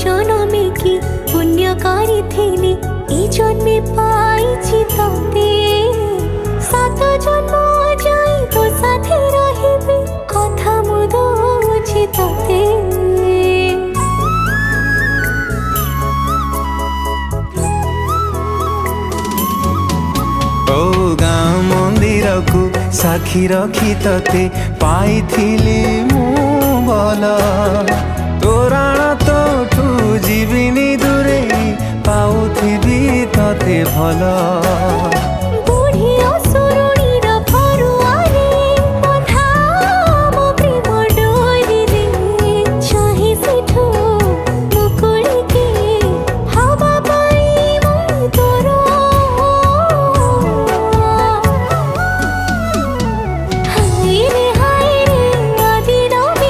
জনমে কি পুণ্য করিথিলি এই জন্মে পাইছি তোতে। সাত জন্ম যাই তো সাথে রহিবি কথা মু দউছি তোতে। ओ गाँ मंदिर को साखी रखी तते पाइथिली